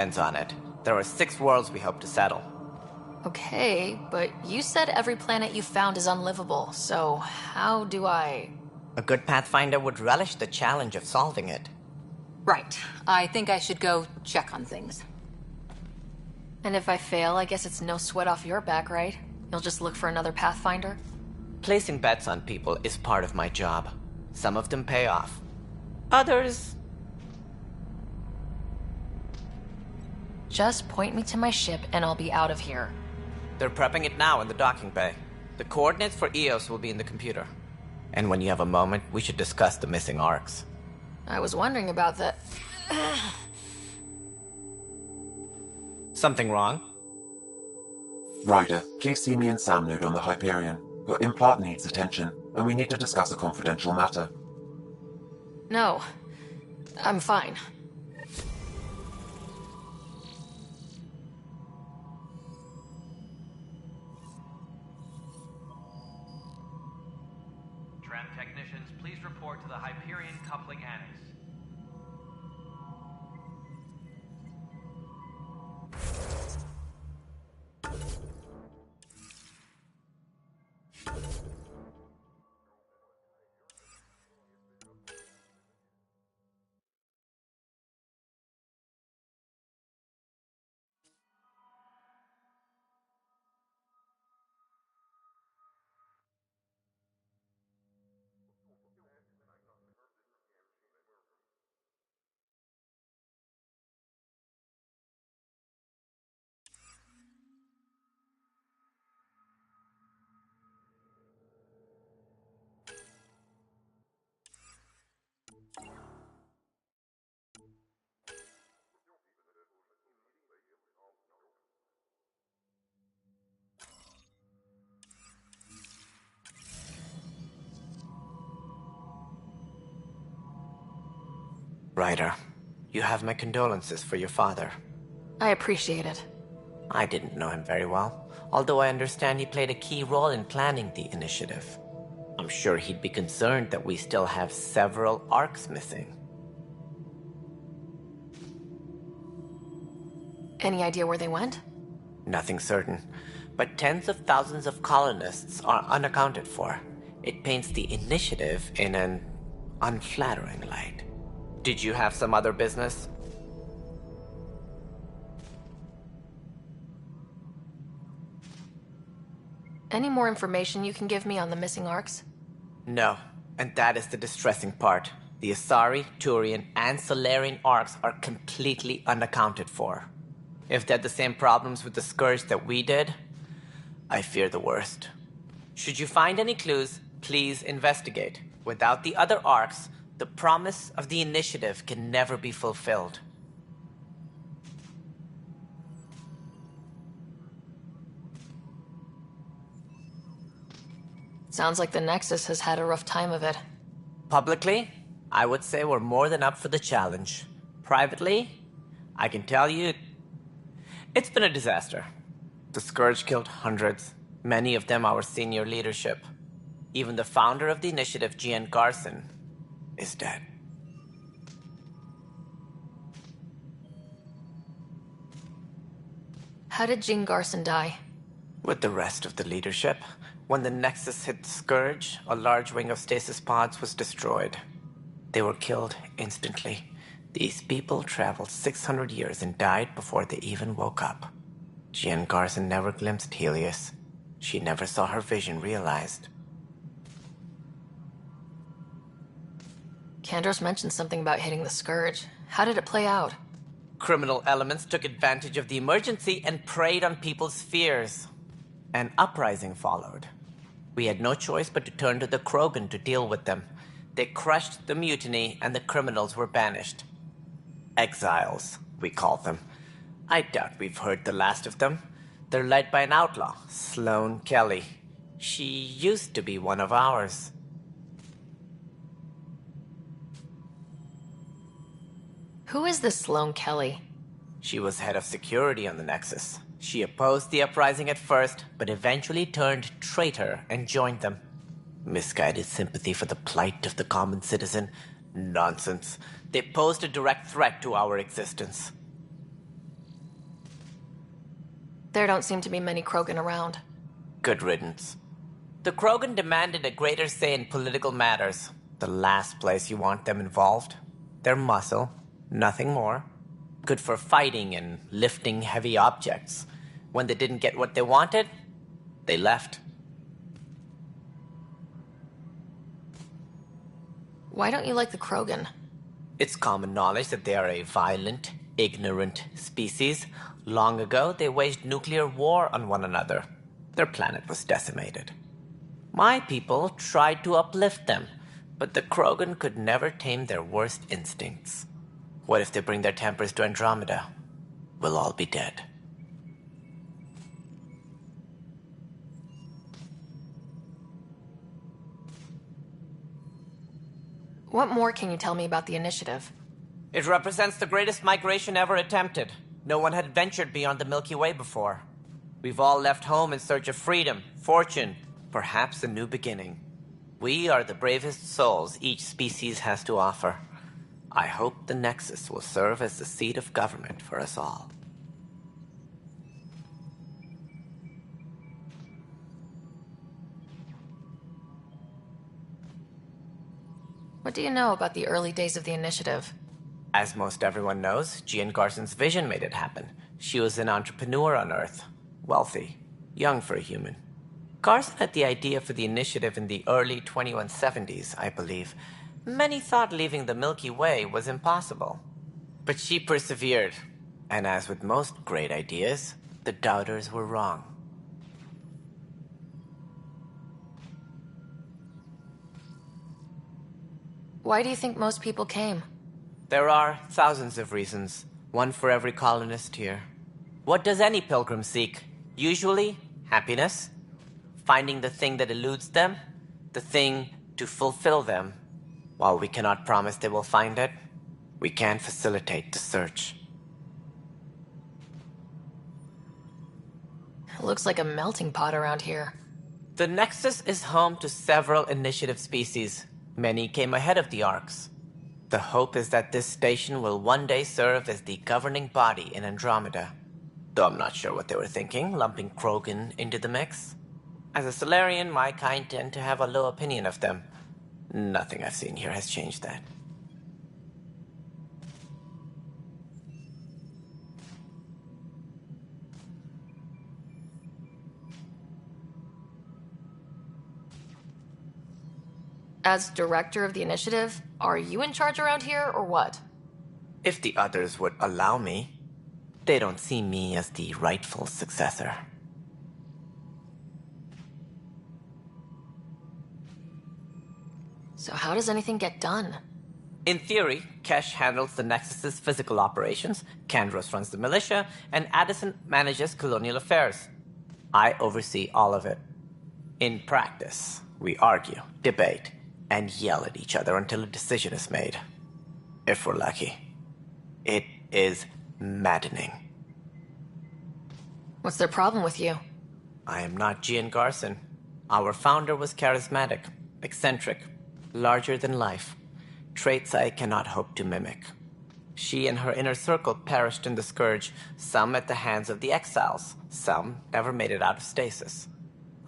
Depends on it. There are 6 worlds we hope to settle. Okay, but you said every planet you found is unlivable, so how do I... A good Pathfinder would relish the challenge of solving it. Right. I think I should go check on things. And if I fail, I guess it's no sweat off your back, right? You'll just look for another Pathfinder? Placing bets on people is part of my job. Some of them pay off. Others... Just point me to my ship and I'll be out of here. They're prepping it now in the docking bay. The coordinates for Eos will be in the computer. And when you have a moment, we should discuss the missing arcs. I was wondering about that. Something wrong? Ryder, please see me and Sam Node on the Hyperion. Your implant needs attention, and we need to discuss a confidential matter. No, I'm fine. Tram technicians, please report to the Hyperion Coupling Annex. Ryder, you have my condolences for your father. I appreciate it. I didn't know him very well, although I understand he played a key role in planning the initiative. I'm sure he'd be concerned that we still have several arcs missing. Any idea where they went? Nothing certain, but tens of thousands of colonists are unaccounted for. It paints the initiative in an unflattering light. Did you have some other business? Any more information you can give me on the missing arcs? No, and that is the distressing part. The Asari, Turian, and Solarian arcs are completely unaccounted for. If they had the same problems with the Scourge that we did, I fear the worst. Should you find any clues, please investigate. Without the other arcs, the promise of the initiative can never be fulfilled. Sounds like the Nexus has had a rough time of it. Publicly, I would say we're more than up for the challenge. Privately, I can tell you, it's been a disaster. The Scourge killed hundreds, many of them our senior leadership. Even the founder of the initiative, Gian Garson, is dead. How did Jean Garson die? With the rest of the leadership, when the Nexus hit the Scourge, a large wing of stasis pods was destroyed. They were killed instantly. These people traveled 600 years and died before they even woke up. Jean Garson never glimpsed Helios. She never saw her vision realized. Kandros mentioned something about hitting the Scourge. How did it play out? Criminal elements took advantage of the emergency and preyed on people's fears. An uprising followed. We had no choice but to turn to the Krogan to deal with them. They crushed the mutiny and the criminals were banished. Exiles, we call them. I doubt we've heard the last of them. They're led by an outlaw, Sloane Kelly. She used to be one of ours. Who is this Sloane Kelly? She was head of security on the Nexus. She opposed the uprising at first, but eventually turned traitor and joined them. Misguided sympathy for the plight of the common citizen? Nonsense. They posed a direct threat to our existence. There don't seem to be many Krogan around. Good riddance. The Krogan demanded a greater say in political matters. The last place you want them involved. They're muscle, nothing more. Good for fighting and lifting heavy objects. When they didn't get what they wanted, they left. Why don't you like the Krogan? It's common knowledge that they are a violent, ignorant species. Long ago, they waged nuclear war on one another. Their planet was decimated. My people tried to uplift them, but the Krogan could never tame their worst instincts. What if they bring their tempers to Andromeda? We'll all be dead. What more can you tell me about the initiative? It represents the greatest migration ever attempted. No one had ventured beyond the Milky Way before. We've all left home in search of freedom, fortune, perhaps a new beginning. We are the bravest souls each species has to offer. I hope the Nexus will serve as the seat of government for us all. What do you know about the early days of the initiative? As most everyone knows, Jean Garson's vision made it happen. She was an entrepreneur on Earth. Wealthy. Young for a human. Garson had the idea for the initiative in the early 2170s, I believe. Many thought leaving the Milky Way was impossible. But she persevered. And as with most great ideas, the doubters were wrong. Why do you think most people came? There are thousands of reasons, one for every colonist here. What does any pilgrim seek? Usually, happiness. Finding the thing that eludes them, the thing to fulfill them. While we cannot promise they will find it, we can facilitate the search. It looks like a melting pot around here. The Nexus is home to several initiative species. Many came ahead of the Arks. The hope is that this station will one day serve as the governing body in Andromeda. Though I'm not sure what they were thinking, lumping Krogan into the mix. As a Solarian, my kind tend to have a low opinion of them. Nothing I've seen here has changed that. As director of the initiative, are you in charge around here, or what? If the others would allow me, they don't see me as the rightful successor. So how does anything get done? In theory, Kesh handles the Nexus's physical operations, Kandros runs the militia, and Addison manages colonial affairs. I oversee all of it. In practice, we argue, debate, and yell at each other until a decision is made. If we're lucky. It is maddening. What's their problem with you? I am not Jean Garson. Our founder was charismatic, eccentric, larger than life. Traits I cannot hope to mimic. She and her inner circle perished in the Scourge, some at the hands of the Exiles, some never made it out of stasis.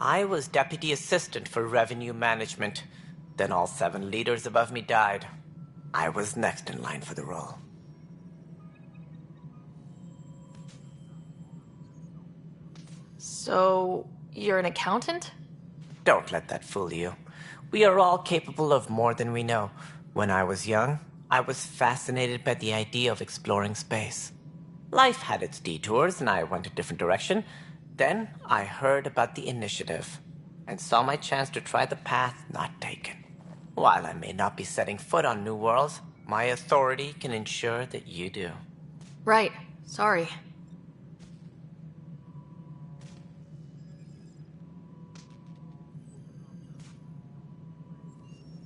I was deputy assistant for revenue management. Then all 7 leaders above me died. I was next in line for the role. So, you're an accountant? Don't let that fool you. We are all capable of more than we know. When I was young, I was fascinated by the idea of exploring space. Life had its detours, and I went a different direction. Then I heard about the initiative, and saw my chance to try the path not taken. While I may not be setting foot on new worlds, my authority can ensure that you do. Right. Sorry.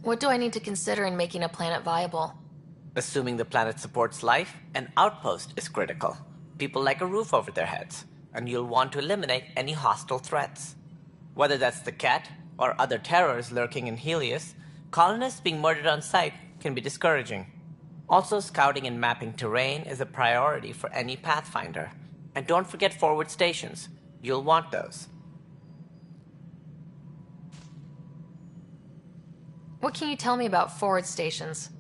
What do I need to consider in making a planet viable? Assuming the planet supports life, an outpost is critical. People like a roof over their heads, and you'll want to eliminate any hostile threats. Whether that's the cat, or other terrors lurking in Helios, colonists being murdered on sight can be discouraging. Also, scouting and mapping terrain is a priority for any Pathfinder. And don't forget forward stations. You'll want those. What can you tell me about forward stations?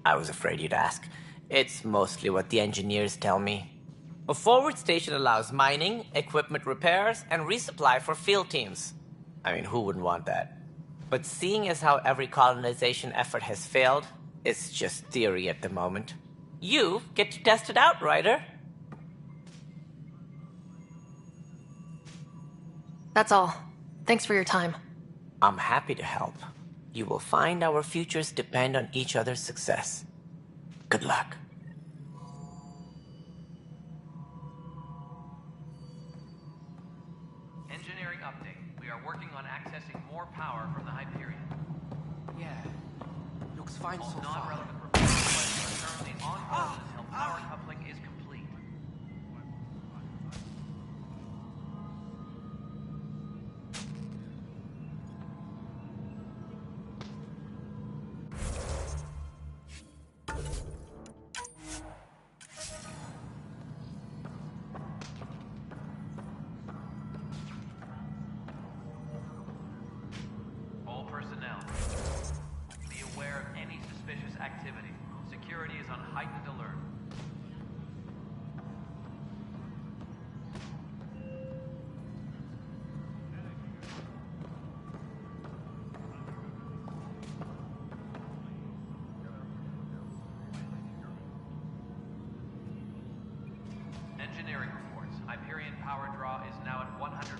I was afraid you'd ask. It's mostly what the engineers tell me. A forward station allows mining, equipment repairs, and resupply for field teams. I mean, who wouldn't want that? But seeing as how every colonization effort has failed, it's just theory at the moment. You get to test it out, Ryder. That's all. Thanks for your time. I'm happy to help. You will find our futures depend on each other's success. Good luck. Engineering update. We are working on accessing more power from the Hyperion. Yeah. Looks fine All so far. non-relevant reports are currently on hold until power coupling is complete. All personnel, be aware of any suspicious activity. Security is on heightened alert. Engineering reports. Hyperion power draw is now at 100%.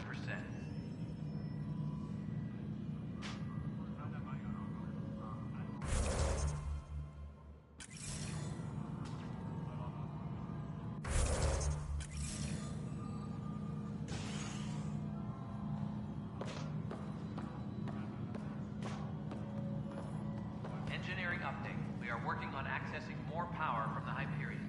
Engineering update. We are working on accessing more power from the Hyperion.